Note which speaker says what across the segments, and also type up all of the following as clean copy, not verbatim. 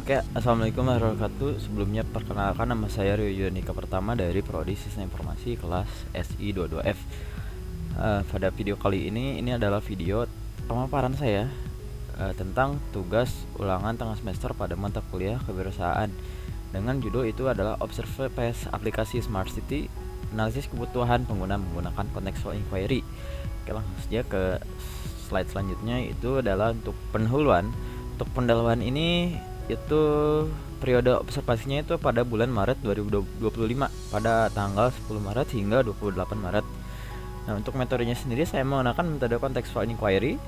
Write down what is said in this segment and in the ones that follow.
Speaker 1: Oke, assalamualaikum warahmatullahi wabarakatuh. Sebelumnya perkenalkan, nama saya Rio Yudanika Pertama dari Prodi Sistem Informasi kelas SI22F. Pada video kali ini adalah video pemaparan saya tentang tugas ulangan tengah semester pada mata kuliah kewirausahaan. Dengan judul itu adalah Observasi Aplikasi Smart City, Analisis Kebutuhan Pengguna Menggunakan Contextual Inquiry. Oke, langsung saja ke slide selanjutnya. Itu adalah untuk pendahuluan. Untuk pendahuluan ini itu periode observasinya itu pada bulan Maret 2025 pada tanggal 10 Maret hingga 28 Maret. Nah, untuk metodenya sendiri saya menggunakan metode contextual inquiry.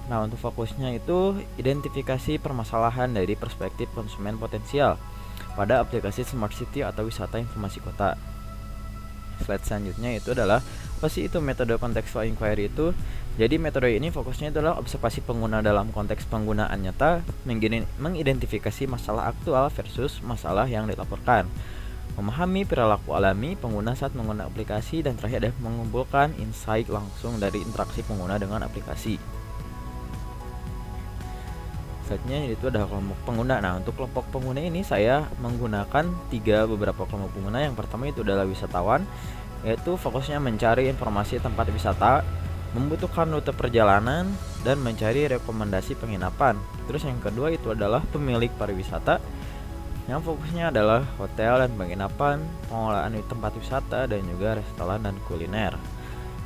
Speaker 1: Nah, untuk fokusnya itu identifikasi permasalahan dari perspektif konsumen potensial pada aplikasi Smart City atau wisata informasi kota. Slide selanjutnya itu adalah apa sih itu metode contextual inquiry itu? Jadi metode ini fokusnya adalah observasi pengguna dalam konteks penggunaan nyata, mengidentifikasi masalah aktual versus masalah yang dilaporkan, memahami perilaku alami pengguna saat menggunakan aplikasi, dan terakhir adalah mengumpulkan insight langsung dari interaksi pengguna dengan aplikasi. Selanjutnya itu adalah kelompok pengguna. Nah, untuk kelompok pengguna ini saya menggunakan beberapa kelompok pengguna. Yang pertama itu adalah wisatawan, yaitu fokusnya mencari informasi tempat wisata, membutuhkan rute perjalanan, dan mencari rekomendasi penginapan. Terus yang kedua itu adalah pemilik pariwisata, yang fokusnya adalah hotel dan penginapan, pengelolaan di tempat wisata, dan juga restoran dan kuliner.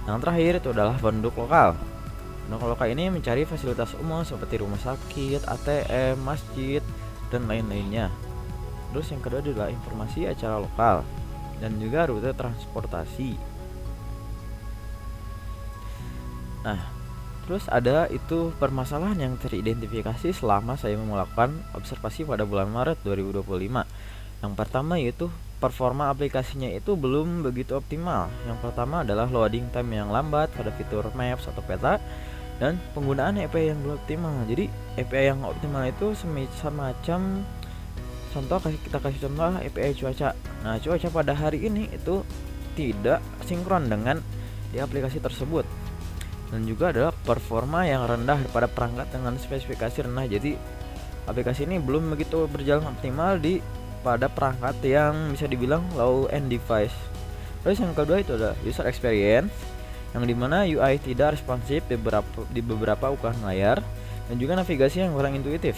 Speaker 1: Yang terakhir itu adalah penduduk lokal. Penduduk lokal ini mencari fasilitas umum seperti rumah sakit, ATM, masjid, dan lain-lainnya. Terus yang kedua adalah informasi acara lokal dan juga rute transportasi. Nah, terus ada itu permasalahan yang teridentifikasi selama saya melakukan observasi pada bulan Maret 2025. Yang pertama yaitu performa aplikasinya itu belum begitu optimal. Yang pertama adalah loading time yang lambat pada fitur Maps atau peta, dan penggunaan API yang belum optimal. Jadi API yang optimal itu semacam contoh, kita kasih contoh API cuaca. Nah, cuaca pada hari ini itu tidak sinkron dengan di aplikasi tersebut. Dan juga adalah performa yang rendah pada perangkat dengan spesifikasi rendah. Jadi aplikasi ini belum begitu berjalan optimal pada perangkat yang bisa dibilang low end device. Terus yang kedua itu adalah user experience, yang dimana UI tidak responsif di beberapa ukuran layar, dan juga navigasi yang kurang intuitif.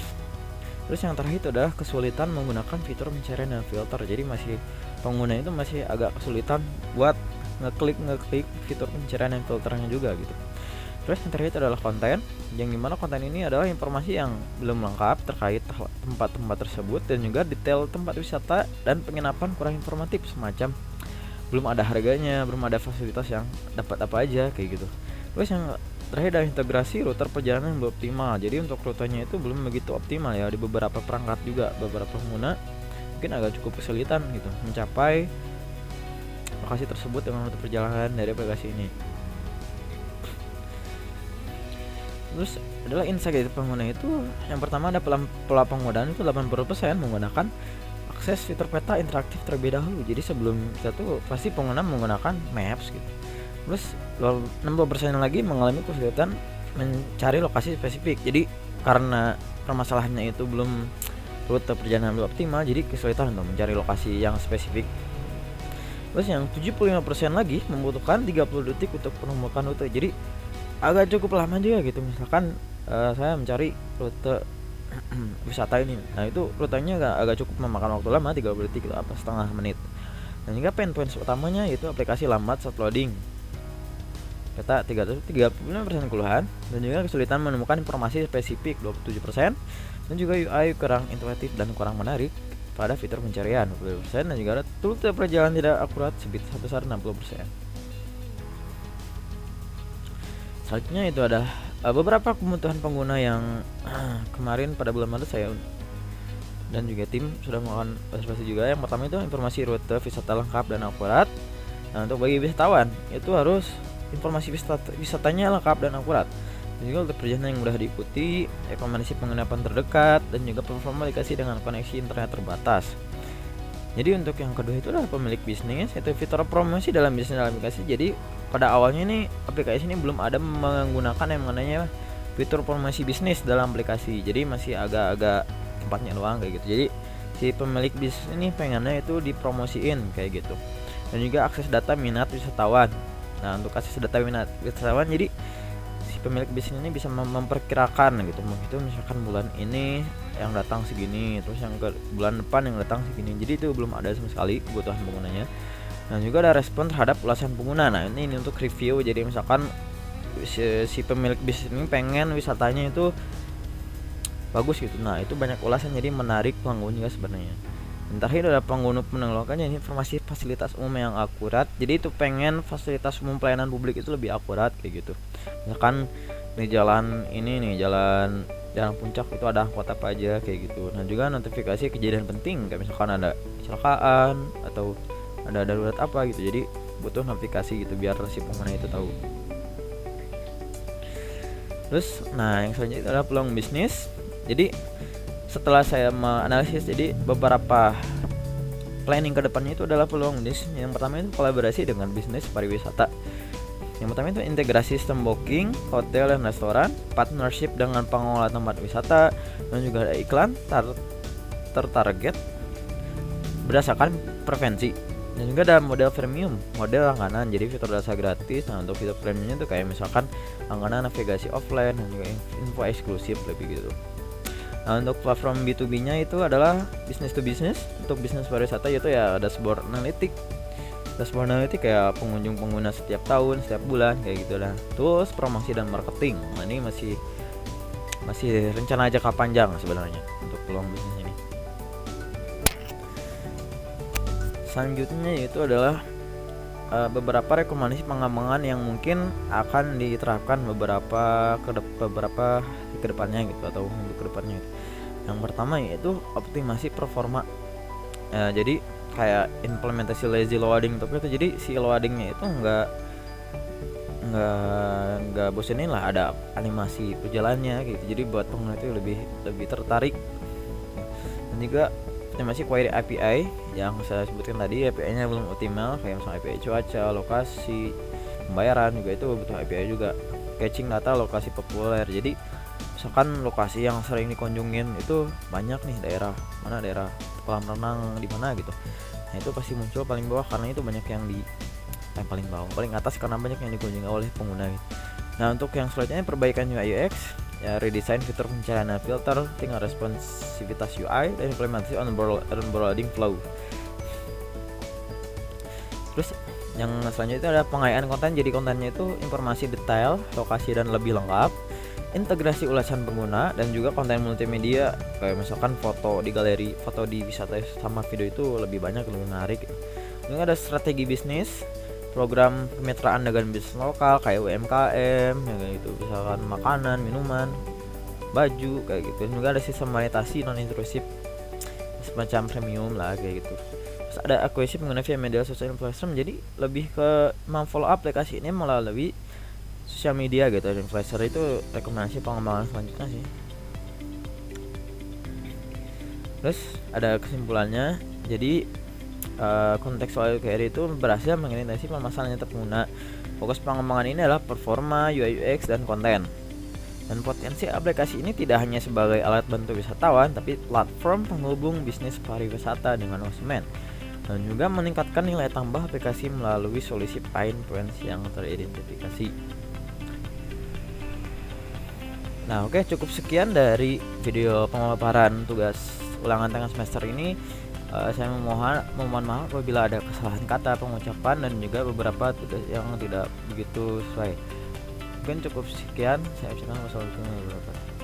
Speaker 1: Terus yang terakhir itu adalah kesulitan menggunakan fitur pencarian dan filter. Jadi pengguna itu masih agak kesulitan buat ngeklik fitur pencarian dan filternya juga gitu. Terus yang terakhir itu adalah konten, yang dimana konten ini adalah informasi yang belum lengkap terkait tempat-tempat tersebut, dan juga detail tempat wisata dan penginapan kurang informatif, semacam belum ada harganya, belum ada fasilitas yang dapat apa aja kayak gitu. Terus yang terakhir adalah integrasi rute perjalanan yang belum optimal. Jadi untuk rutenya itu belum begitu optimal ya, di beberapa perangkat juga beberapa pengguna mungkin agak cukup kesulitan gitu mencapai lokasi tersebut dengan rute perjalanan dari aplikasi ini. Terus adalah insight dari pengguna itu, yang pertama ada pola penggunaan itu 80% menggunakan akses fitur peta interaktif terlebih dahulu. Jadi sebelum kita tuh pasti pengguna menggunakan Maps gitu. Terus 60% lagi mengalami kesulitan mencari lokasi spesifik. Jadi karena permasalahannya itu belum rute perjalanan belum optimal, jadi kesulitan untuk mencari lokasi yang spesifik. Terus yang 75% lagi membutuhkan 30 detik untuk menemukan rute. Jadi agak cukup lama juga gitu. Misalkan saya mencari rute wisata ini, nah itu rutenya agak cukup memakan waktu lama, 30 detik itu apa, setengah menit. Dan juga pain points utamanya yaitu aplikasi lambat saat loading, peta 35% keluhan, dan juga kesulitan menemukan informasi spesifik 27%, dan juga UI kurang intuitif dan kurang menarik pada fitur pencarian 20%, dan juga ada rute perjalanan tidak akurat sebesar 60%. Selanjutnya itu ada beberapa kebutuhan pengguna yang kemarin pada bulan Maret saya dan juga tim sudah melakukan observasi juga. Yang pertama itu informasi rute wisata lengkap dan akurat. Nah, untuk bagi wisatawan itu harus informasi wisatanya lengkap dan akurat. Dan juga untuk perjalanan yang mudah diikuti, rekomendasi penginapan terdekat, dan juga performa aplikasi dengan koneksi internet terbatas. Jadi untuk yang kedua itu adalah pemilik bisnis, yaitu fitur promosi dalam bisnis dalam aplikasi. Jadi pada awalnya ini aplikasi ini belum ada menggunakan yang namanya fitur promosi bisnis dalam aplikasi. Jadi masih agak-agak tempatnya doang kayak gitu. Jadi si pemilik bisnis ini pengennya itu dipromosiin kayak gitu. Dan juga akses data minat wisatawan. Nah, untuk akses data minat wisatawan, jadi si pemilik bisnis ini bisa memperkirakan gitu, itu misalkan bulan ini yang datang segini, terus yang ke bulan depan yang datang segini. Jadi itu belum ada sama sekali kebutuhan penggunanya. Dan juga ada respon terhadap ulasan pengguna. Nah, ini untuk review. Jadi misalkan si pemilik bisnis ini pengen wisatanya itu bagus gitu. Nah, itu banyak ulasan, jadi menarik pengunjung sebenarnya. Entah itu ada pengguna penolakannya, informasi fasilitas umum yang akurat. Jadi itu pengen fasilitas umum pelayanan publik itu lebih akurat kayak gitu. Misalkan di jalan ini nih, jalan Puncak itu ada kota apa aja kayak gitu. Nah, juga notifikasi kejadian penting kayak misalkan ada kecelakaan atau ada darurat apa gitu. Jadi butuh notifikasi gitu biar si pengguna itu tahu. Terus, nah yang selanjutnya itu adalah peluang bisnis. Jadi setelah saya menganalisis, jadi beberapa planning ke depannya itu adalah peluang bisnis. Yang pertama itu kolaborasi dengan bisnis pariwisata. Yang pertama itu integrasi sistem booking, hotel dan restoran, partnership dengan pengelola tempat wisata, dan juga ada iklan tertarget berdasarkan preferensi. Dan juga ada model premium, model langganan, jadi fitur dasar gratis. Nah, untuk fitur premiumnya itu kayak misalkan langganan navigasi offline dan juga info eksklusif lebih gitu. Nah, untuk platform B2B-nya itu adalah business to business. Untuk bisnis pariwisata itu ya dashboard analitik. Dashboard analitik kayak pengunjung pengguna setiap tahun, setiap bulan kayak gitu lah. Terus promosi dan marketing. Nah, ini masih rencana jangka panjang sebenarnya untuk peluang bisnis ini. Selanjutnya yaitu adalah beberapa rekomendasi pengembangan yang mungkin akan diterapkan beberapa kedepannya gitu, atau untuk kedepannya gitu. Yang pertama yaitu optimasi performa. Jadi kayak implementasi lazy loading untuk itu. Jadi si loadingnya itu nggak bosenin lah, ada animasi perjalannya gitu. Jadi buat pengguna itu lebih tertarik. Dan juga optimasi query API yang saya sebutkan tadi, API-nya belum optimal, kayak misalnya API cuaca, lokasi, pembayaran juga itu butuh API juga. Caching data lokasi populer. Jadi misalkan lokasi yang sering dikunjungin itu banyak nih, daerah kolam renang di mana gitu. Nah, itu pasti muncul paling bawah karena itu banyak yang paling atas karena banyak yang dikunjungi oleh pengguna gitu. Nah, untuk yang selanjutnya perbaikan UI UX, ya redesign fitur pencarian dan filter, tinggal responsivitas UI, dan implementasi onboarding flow. Terus yang selanjutnya itu ada pengayaan konten. Jadi kontennya itu informasi detail, lokasi dan lebih lengkap, integrasi ulasan pengguna, dan juga konten multimedia kayak misalkan foto di galeri, foto di wisata sama video itu lebih banyak, lebih menarik. Juga ada strategi bisnis, program kemitraan dengan bisnis lokal kayak UMKM ya kayak gitu, misalkan makanan, minuman, baju kayak gitu. Dan juga ada sistem monetasi non intrusif semacam premium lah kayak gitu. Terus ada akuisisi pengguna via media sosial influencer, jadi lebih ke memfollow aplikasi ini melalui sosial media gitu. Influencer itu rekomendasi pengembangan selanjutnya sih. Terus ada kesimpulannya, jadi contextual query itu berhasil mengiritasi permasalahan pengguna. Fokus pengembangan ini adalah performa, UI UX, dan konten. Dan potensi aplikasi ini tidak hanya sebagai alat bantu wisatawan, tapi platform penghubung bisnis pariwisata dengan konsumen, dan juga meningkatkan nilai tambah aplikasi melalui solusi pain points yang teridentifikasi. Nah, oke, cukup sekian dari video pemaparan tugas ulangan tengah semester ini. Saya memohon maaf apabila ada kesalahan kata, pengucapan, dan juga beberapa tugas yang tidak begitu sesuai. Mungkin cukup sekian. Saya ucapkan wassalamualaikum warahmatullahi wabarakatuh.